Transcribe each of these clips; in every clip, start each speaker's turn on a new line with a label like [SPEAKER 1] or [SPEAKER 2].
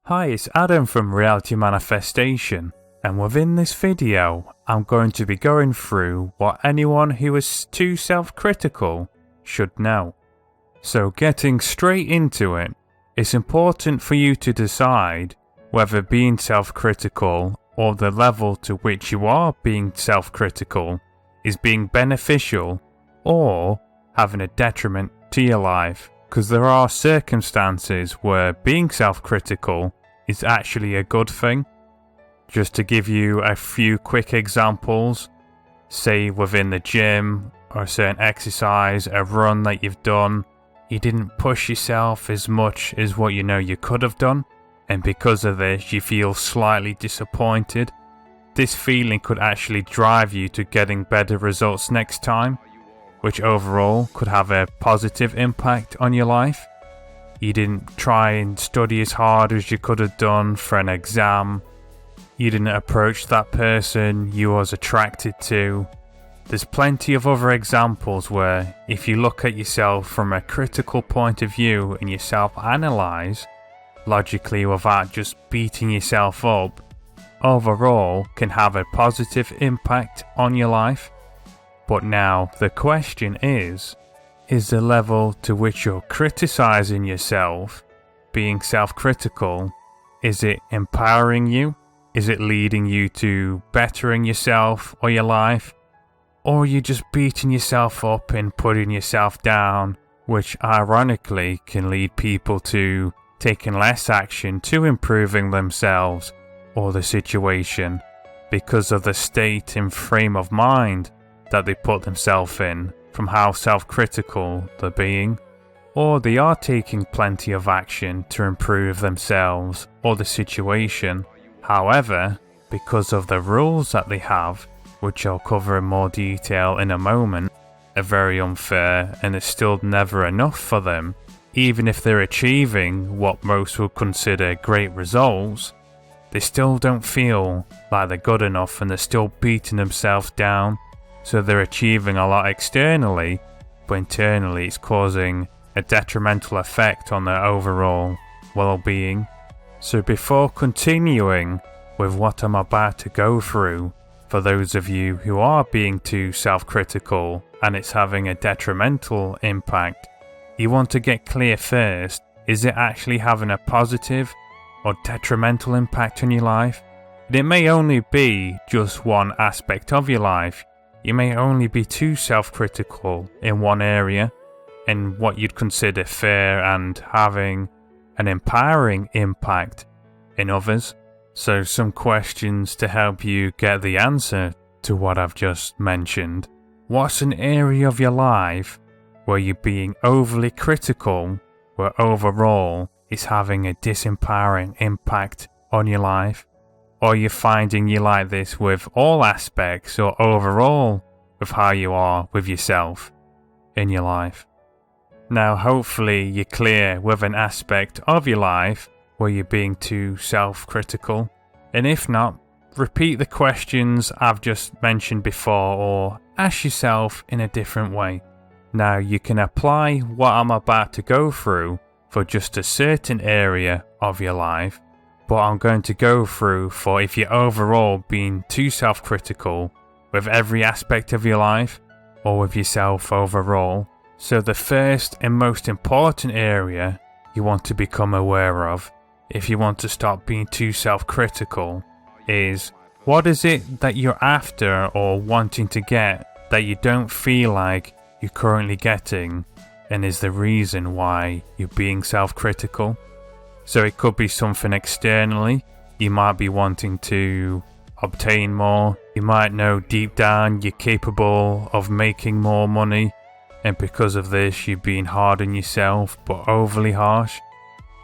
[SPEAKER 1] Hi, it's Adam from Reality Manifestation, and within this video, I'm going to be going through what anyone who is too self-critical should know. So getting straight into it, it's important for you to decide whether being self-critical or the level to which you are being self-critical is being beneficial or having a detriment to your life. Because there are circumstances where being self-critical is actually a good thing. Just to give you a few quick examples, say within the gym or a certain exercise, a run that you've done, you didn't push yourself as much as what you know you could have done, and because of this you feel slightly disappointed. This feeling could actually drive you to getting better results next time, which overall could have a positive impact on your life. You didn't try and study as hard as you could have done for an exam. You didn't approach that person you was attracted to. There's plenty of other examples where if you look at yourself from a critical point of view and you self-analyze logically without just beating yourself up, overall can have a positive impact on your life. But now the question is the level to which you're criticizing yourself, being self-critical, is it empowering you? Is it leading you to bettering yourself or your life? Or are you just beating yourself up and putting yourself down, which ironically can lead people to taking less action to improving themselves or the situation because of the state and frame of mind that they put themselves in from how self-critical they're being, or they are taking plenty of action to improve themselves or the situation. However, because of the rules that they have, which I'll cover in more detail in a moment, are very unfair and it's still never enough for them. Even if they're achieving what most would consider great results, they still don't feel like they're good enough and they're still beating themselves down. So they're achieving a lot externally, but internally it's causing a detrimental effect on their overall well-being. So before continuing with what I'm about to go through, for those of you who are being too self-critical and it's having a detrimental impact, you want to get clear first, is it actually having a positive or detrimental impact on your life? And it may only be just one aspect of your life. You may only be too self-critical in one area and what you'd consider fair and having an empowering impact in others. So some questions to help you get the answer to what I've just mentioned. What's an area of your life where you're being overly critical, where overall it's having a disempowering impact on your life? Or you're finding you like this with all aspects or overall with how you are with yourself in your life? Now hopefully you're clear with an aspect of your life where you're being too self-critical, and if not, repeat the questions I've just mentioned before or ask yourself in a different way. Now you can apply what I'm about to go through for just a certain area of your life, but I'm going to go through for if you're overall being too self-critical with every aspect of your life or with yourself overall. So the first and most important area you want to become aware of if you want to stop being too self-critical is, what is it that you're after or wanting to get that you don't feel like you're currently getting, and is the reason why you're being self-critical? So it could be something externally. You might be wanting to obtain more. You might know deep down you're capable of making more money, and because of this you're being hard on yourself but overly harsh.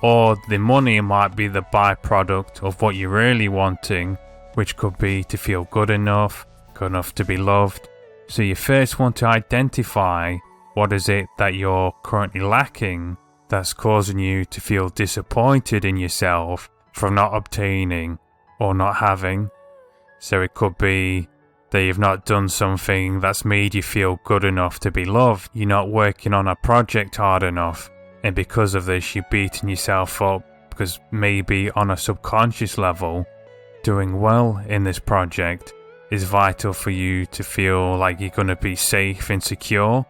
[SPEAKER 1] Or the money might be the byproduct of what you're really wanting, which could be to feel good enough to be loved. So you first want to identify what is it that you're currently lacking that's causing you to feel disappointed in yourself from not obtaining or not having. So it could be that you've not done something that's made you feel good enough to be loved. You're not working on a project hard enough, and because of this you're beating yourself up because maybe on a subconscious level, doing well in this project is vital for you to feel like you're going to be safe and secure,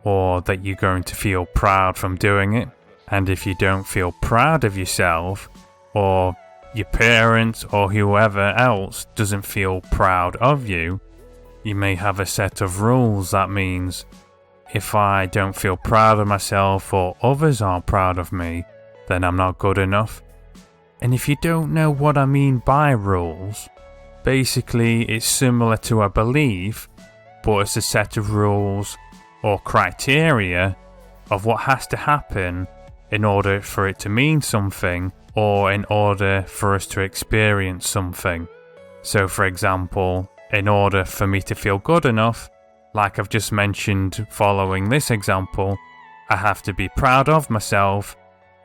[SPEAKER 1] or that you're going to feel proud from doing it. And if you don't feel proud of yourself, or your parents or whoever else doesn't feel proud of you, you may have a set of rules that means if I don't feel proud of myself or others aren't proud of me, then I'm not good enough. And if you don't know what I mean by rules, basically it's similar to a belief, but it's a set of rules or criteria of what has to happen in order for it to mean something, or in order for us to experience something. So for example, in order for me to feel good enough, like I've just mentioned following this example, I have to be proud of myself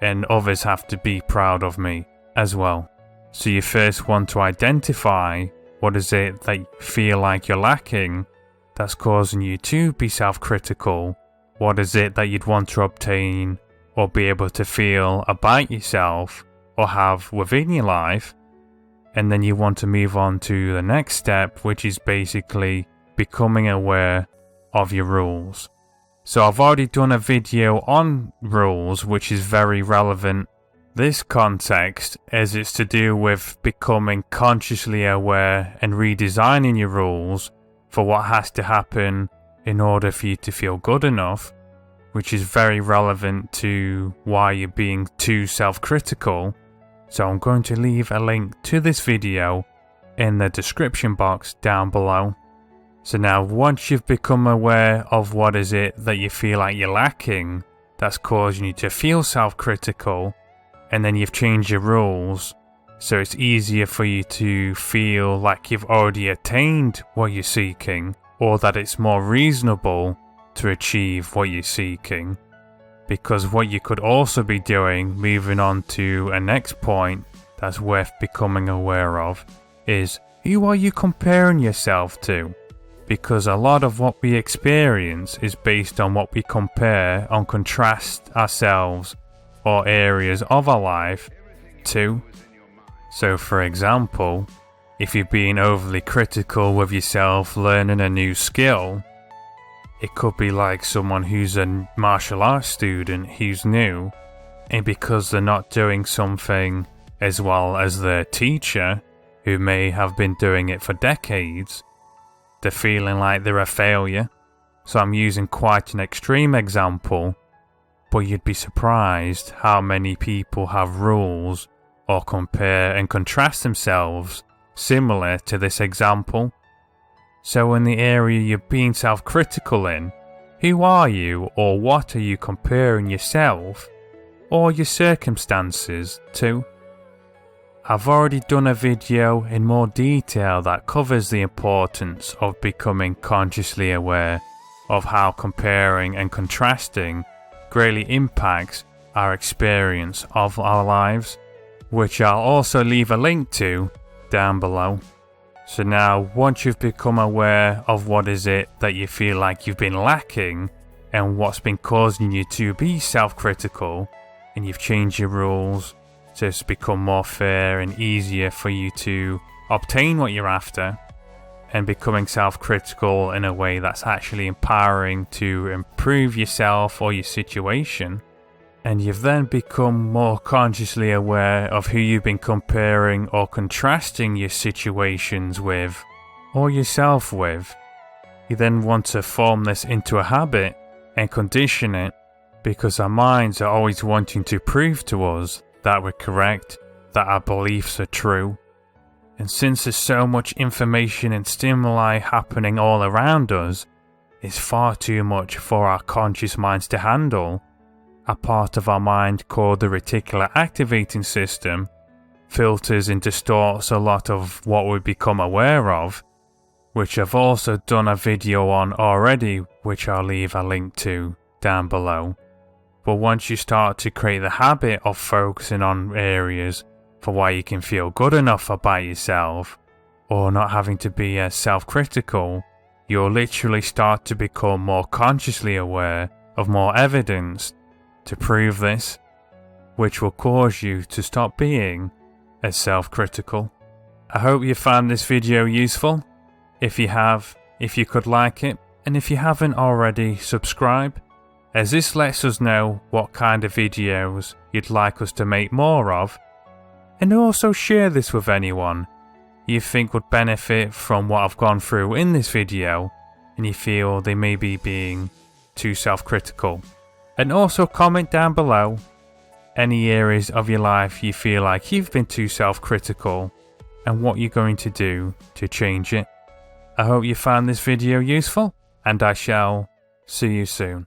[SPEAKER 1] and others have to be proud of me as well. So you first want to identify what is it that you feel like you're lacking that's causing you to be self-critical. What is it that you'd want to obtain or be able to feel about yourself or have within your life? And then you want to move on to the next step, which is basically becoming aware of your rules. So I've already done a video on rules, which is very relevant this context, as it's to do with becoming consciously aware and redesigning your rules for what has to happen in order for you to feel good enough, which is very relevant to why you're being too self-critical. So I'm going to leave a link to this video in the description box down below. So now once you've become aware of what is it that you feel like you're lacking that's causing you to feel self-critical, and then you've changed your rules so it's easier for you to feel like you've already attained what you're seeking, or that it's more reasonable to achieve what you're seeking. Because what you could also be doing, moving on to a next point that's worth becoming aware of, is who are you comparing yourself to? Because a lot of what we experience is based on what we compare and contrast ourselves or areas of our life to. So for example, if you're being overly critical with yourself learning a new skill, it could be like someone who's a martial arts student who's new, and because they're not doing something as well as their teacher, who may have been doing it for decades, they're feeling like they're a failure. So I'm using quite an extreme example, but you'd be surprised how many people have rules or compare and contrast themselves similar to this example. So in the area you're being self-critical in, who are you or what are you comparing yourself or your circumstances to? I've already done a video in more detail that covers the importance of becoming consciously aware of how comparing and contrasting greatly impacts our experience of our lives, which I'll also leave a link to down below. So now, once you've become aware of what is it that you feel like you've been lacking and what's been causing you to be self-critical, and you've changed your rules so it's become more fair and easier for you to obtain what you're after, and becoming self-critical in a way that's actually empowering to improve yourself or your situation, and you've then become more consciously aware of who you've been comparing or contrasting your situations with, or yourself with, you then want to form this into a habit and condition it, because our minds are always wanting to prove to us that we're correct, that our beliefs are true. And since there's so much information and stimuli happening all around us, it's far too much for our conscious minds to handle. A part of our mind called the reticular activating system filters and distorts a lot of what we become aware of, which I've also done a video on already, which I'll leave a link to down below. But once you start to create the habit of focusing on areas for why you can feel good enough about yourself, or not having to be as self-critical, you'll literally start to become more consciously aware of more evidence to prove this. which will cause you to stop being as self-critical. I hope you found this video useful. If you have, if you could like it, and if you haven't already, subscribe, as this lets us know what kind of videos you'd like us to make more of, and also share this with anyone you think would benefit from what I've gone through in this video and you feel they may be being too self-critical. And also comment down below any areas of your life you feel like you've been too self-critical and what you're going to do to change it. I hope you found this video useful, and I shall see you soon.